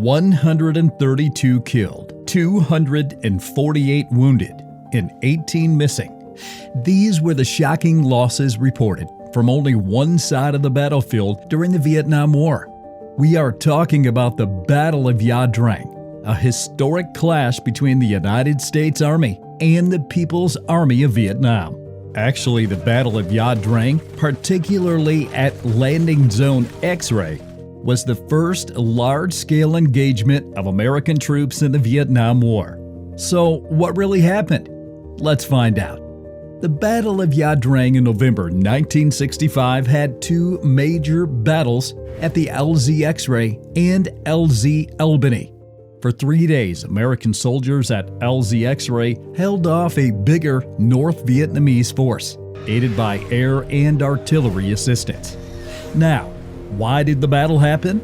132 killed, 248 wounded, and 18 missing. These were the shocking losses reported from only one side of the battlefield during the Vietnam War. We are talking about the Battle of Ia Drang, a historic clash between the United States Army and the People's Army of Vietnam. Actually, the Battle of Ia Drang, particularly at Landing Zone X-Ray, was the first large-scale engagement of American troops in the Vietnam War. So, what really happened? Let's find out. The Battle of Ia Drang in November 1965 had two major battles at the LZ X-Ray and LZ Albany. For 3 days, American soldiers at LZ X-Ray held off a bigger North Vietnamese force, aided by air and artillery assistance. Now, why did the battle happen?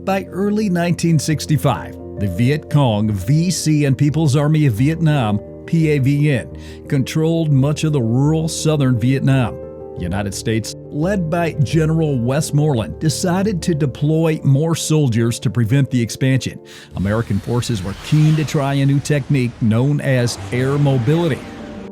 By early 1965, the Viet Cong, VC, and People's Army of Vietnam, PAVN, controlled much of the rural southern Vietnam. United States, led by General Westmoreland, decided to deploy more soldiers to prevent the expansion. American forces were keen to try a new technique known as air mobility,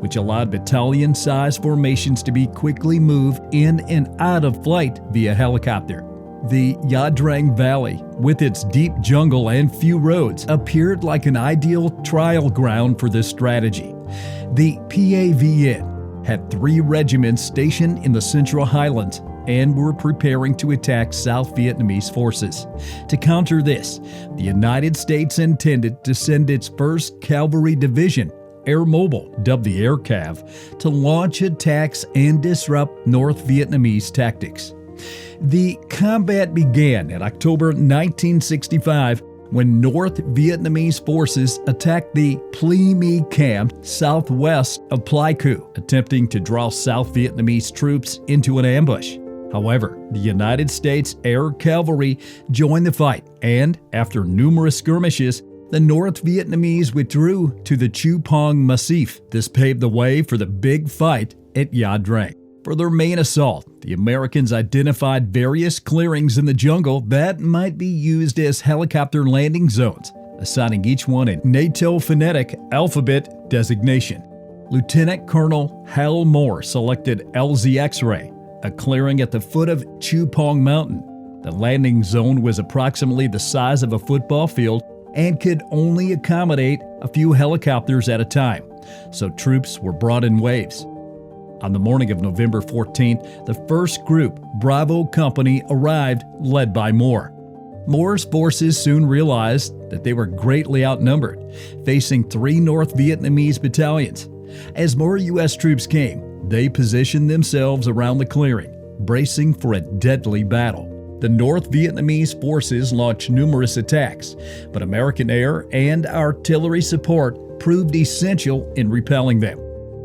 which allowed battalion-sized formations to be quickly moved in and out of flight via helicopter. The Ia Drang Valley, with its deep jungle and few roads, appeared like an ideal trial ground for this strategy. The PAVN had 3 regiments stationed in the Central Highlands and were preparing to attack South Vietnamese forces. To counter this, the United States intended to send its 1st Cavalry Division, Air Mobile, dubbed the Air Cav, to launch attacks and disrupt North Vietnamese tactics. The combat began in October 1965 when North Vietnamese forces attacked the Ple Me camp southwest of Pleiku, attempting to draw South Vietnamese troops into an ambush. However, the United States Air Cavalry joined the fight, and after numerous skirmishes, the North Vietnamese withdrew to the Chu Pong Massif. This paved the way for the big fight at Ia Drang. For their main assault, the Americans identified various clearings in the jungle that might be used as helicopter landing zones, assigning each one a NATO phonetic alphabet designation. Lieutenant Colonel Hal Moore selected LZ X-Ray, a clearing at the foot of Chu Pong Mountain. The landing zone was approximately the size of a football field and could only accommodate a few helicopters at a time, so troops were brought in waves. On the morning of November 14th, the first group, Bravo Company, arrived, led by Moore. Moore's forces soon realized that they were greatly outnumbered, facing 3 North Vietnamese battalions. As more U.S. troops came, they positioned themselves around the clearing, bracing for a deadly battle. The North Vietnamese forces launched numerous attacks, but American air and artillery support proved essential in repelling them.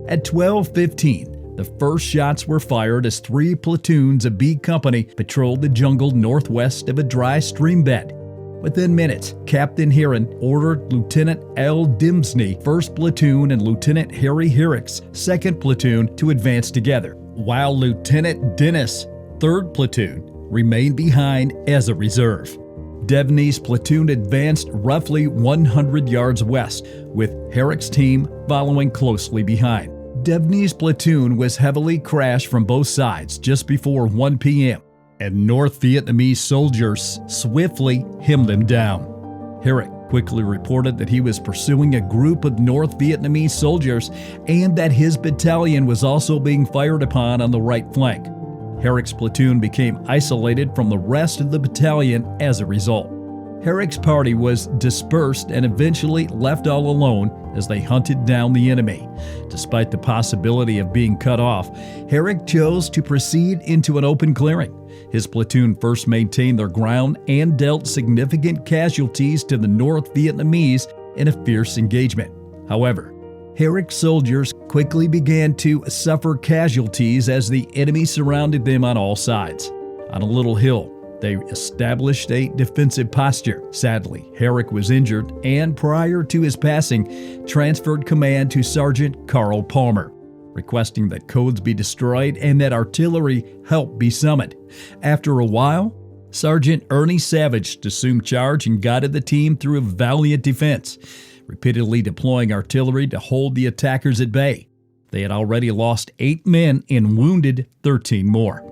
At 12:15, the first shots were fired as 3 platoons of B Company patrolled the jungle northwest of a dry stream bed. Within minutes, Captain Heron ordered Lieutenant L. Dimsney, 1st Platoon, and Lieutenant Harry Herrick's 2nd Platoon to advance together, while Lieutenant Dennis, 3rd Platoon, remained behind as a reserve. Devney's platoon advanced roughly 100 yards west, with Herrick's team following closely behind. Devney's platoon was heavily crashed from both sides just before 1 p.m., and North Vietnamese soldiers swiftly hemmed them down. Herrick quickly reported that he was pursuing a group of North Vietnamese soldiers and that his battalion was also being fired upon on the right flank. Herrick's platoon became isolated from the rest of the battalion as a result. Herrick's party was dispersed and eventually left all alone as they hunted down the enemy. Despite the possibility of being cut off, Herrick chose to proceed into an open clearing. His platoon first maintained their ground and dealt significant casualties to the North Vietnamese in a fierce engagement. However, Herrick's soldiers quickly began to suffer casualties as the enemy surrounded them on all sides. On a little hill, they established a defensive posture. Sadly, Herrick was injured and, prior to his passing, transferred command to Sergeant Carl Palmer, requesting that codes be destroyed and that artillery help be summoned. After a while, Sergeant Ernie Savage assumed charge and guided the team through a valiant defense, repeatedly deploying artillery to hold the attackers at bay. They had already lost 8 men and wounded 13 more.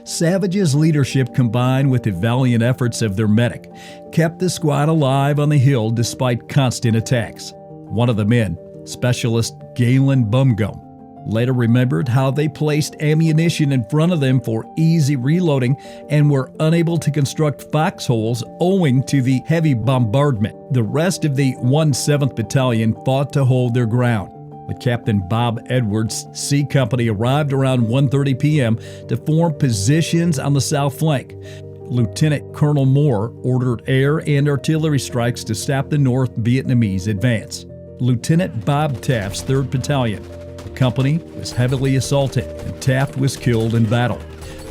Savage's leadership, combined with the valiant efforts of their medic, kept the squad alive on the hill despite constant attacks. One of the men, Specialist Galen Bumgum, later remembered how they placed ammunition in front of them for easy reloading and were unable to construct foxholes owing to the heavy bombardment. The rest of the 1/7th Battalion fought to hold their ground, but Captain Bob Edwards' C Company arrived around 1:30 p.m. to form positions on the south flank. Lieutenant Colonel Moore ordered air and artillery strikes to stop the North Vietnamese advance. Lieutenant Bob Taft's 3rd Battalion. The company was heavily assaulted and Taft was killed in battle.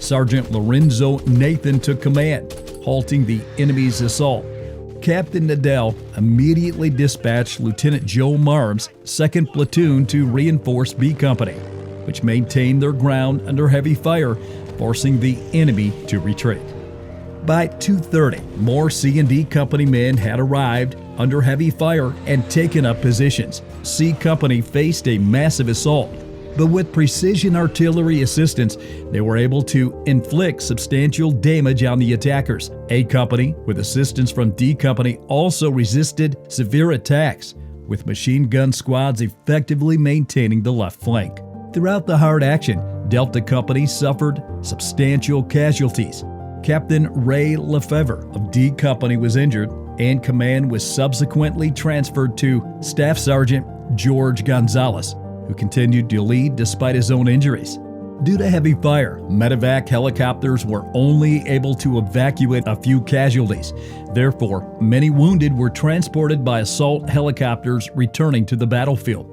Sergeant Lorenzo Nathan took command, halting the enemy's assault. Captain Nadell immediately dispatched Lieutenant Joe Marm's 2nd Platoon to reinforce B Company, which maintained their ground under heavy fire, forcing the enemy to retreat. By 2:30, more C and D Company men had arrived under heavy fire and taken up positions. C Company faced a massive assault, but with precision artillery assistance, they were able to inflict substantial damage on the attackers. A Company, with assistance from D Company, also resisted severe attacks, with machine gun squads effectively maintaining the left flank. Throughout the hard action, Delta Company suffered substantial casualties. Captain Ray Lefevre of D Company was injured, and command was subsequently transferred to Staff Sergeant George Gonzalez, who continued to lead despite his own injuries. Due to heavy fire, medevac helicopters were only able to evacuate a few casualties. Therefore, many wounded were transported by assault helicopters returning to the battlefield.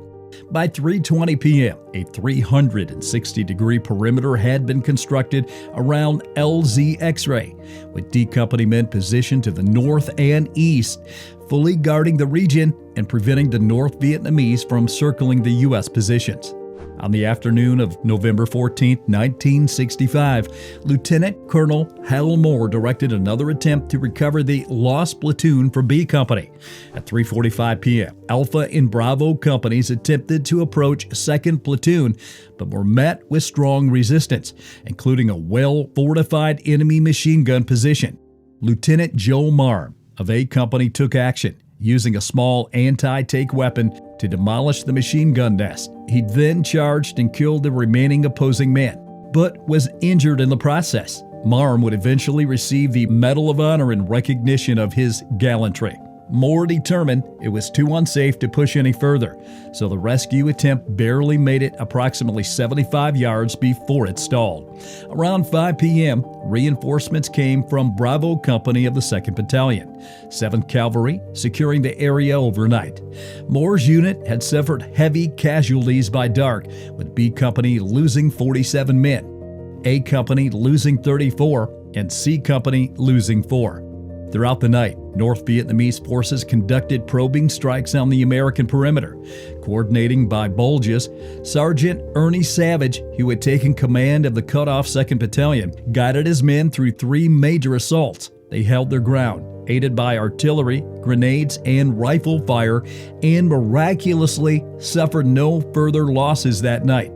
By 3:20 p.m., a 360-degree perimeter had been constructed around LZ X-ray, with D Company men positioned to the north and east, fully guarding the region and preventing the North Vietnamese from circling the U.S. positions. On the afternoon of November 14, 1965, Lieutenant Colonel Hal Moore directed another attempt to recover the lost platoon from B Company. At 3:45 p.m., Alpha and Bravo companies attempted to approach 2nd Platoon, but were met with strong resistance, including a well-fortified enemy machine gun position. Lieutenant Joe Marm of A Company took action, using a small anti-tank weapon to demolish the machine gun nest. He then charged and killed the remaining opposing men, but was injured in the process. Marm would eventually receive the Medal of Honor in recognition of his gallantry. Moore determined it was too unsafe to push any further, so the rescue attempt barely made it approximately 75 yards before it stalled. Around 5 p.m., reinforcements came from Bravo Company of the 2nd Battalion, 7th Cavalry, securing the area overnight. Moore's unit had suffered heavy casualties by dark, with B Company losing 47 men, A Company losing 34, and C Company losing 4. Throughout the night, North Vietnamese forces conducted probing strikes on the American perimeter. Coordinating by Bulges, Sergeant Ernie Savage, who had taken command of the cut-off 2nd Battalion, guided his men through 3 major assaults. They held their ground, aided by artillery, grenades, and rifle fire, and miraculously suffered no further losses that night.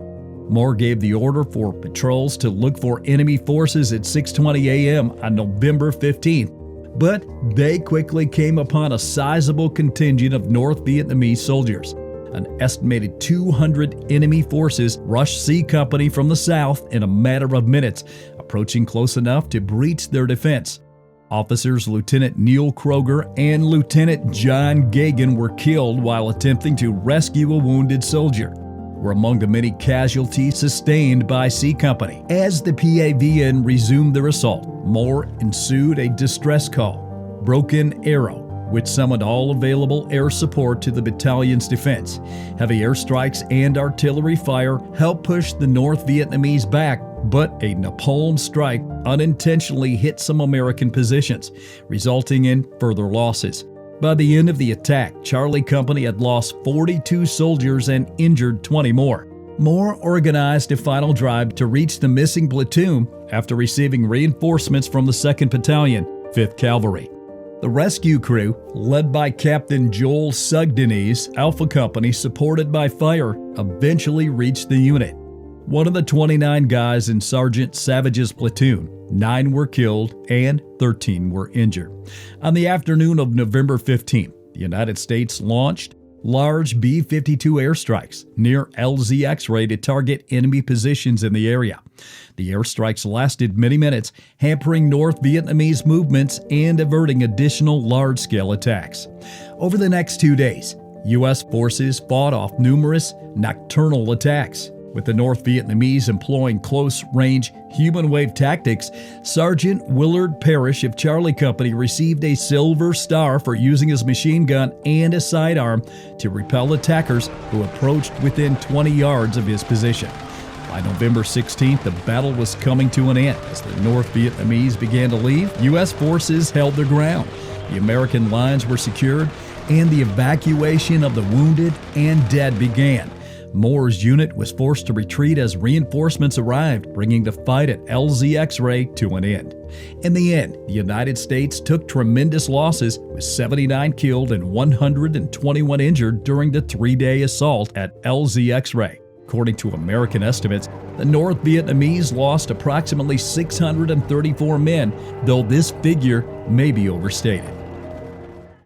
Moore gave the order for patrols to look for enemy forces at 6:20 a.m. on November 15th. But they quickly came upon a sizable contingent of North Vietnamese soldiers. An estimated 200 enemy forces rushed C Company from the south in a matter of minutes, approaching close enough to breach their defense. Officers Lieutenant Neil Kroger and Lieutenant John Gagan were killed while attempting to rescue a wounded soldier. Were among the many casualties sustained by C Company. As the PAVN resumed their assault, Moore ensued a distress call, Broken Arrow, which summoned all available air support to the battalion's defense. Heavy airstrikes and artillery fire helped push the North Vietnamese back, but a napalm strike unintentionally hit some American positions, resulting in further losses. By the end of the attack, Charlie Company had lost 42 soldiers and injured 20 more. Moore organized a final drive to reach the missing platoon after receiving reinforcements from the 2nd Battalion, 5th Cavalry. The rescue crew, led by Captain Joel Sugdeney's Alpha Company supported by fire, eventually reached the unit. One of the 29 guys in Sergeant Savage's platoon, 9 were killed and 13 were injured. On the afternoon of November 15th, the United States launched large B-52 airstrikes near LZ X-ray to target enemy positions in the area. The airstrikes lasted many minutes, hampering North Vietnamese movements and averting additional large-scale attacks. Over the next 2 days, U.S. forces fought off numerous nocturnal attacks. With the North Vietnamese employing close-range human-wave tactics, Sergeant Willard Parrish of Charlie Company received a Silver Star for using his machine gun and a sidearm to repel attackers who approached within 20 yards of his position. By November 16th, the battle was coming to an end. As the North Vietnamese began to leave, U.S. forces held their ground. The American lines were secured, and the evacuation of the wounded and dead began. Moore's unit was forced to retreat as reinforcements arrived, bringing the fight at LZ X-ray to an end. In the end, the United States took tremendous losses, with 79 killed and 121 injured during the 3-day assault at LZ X-ray. According to American estimates, the North Vietnamese lost approximately 634 men, though this figure may be overstated.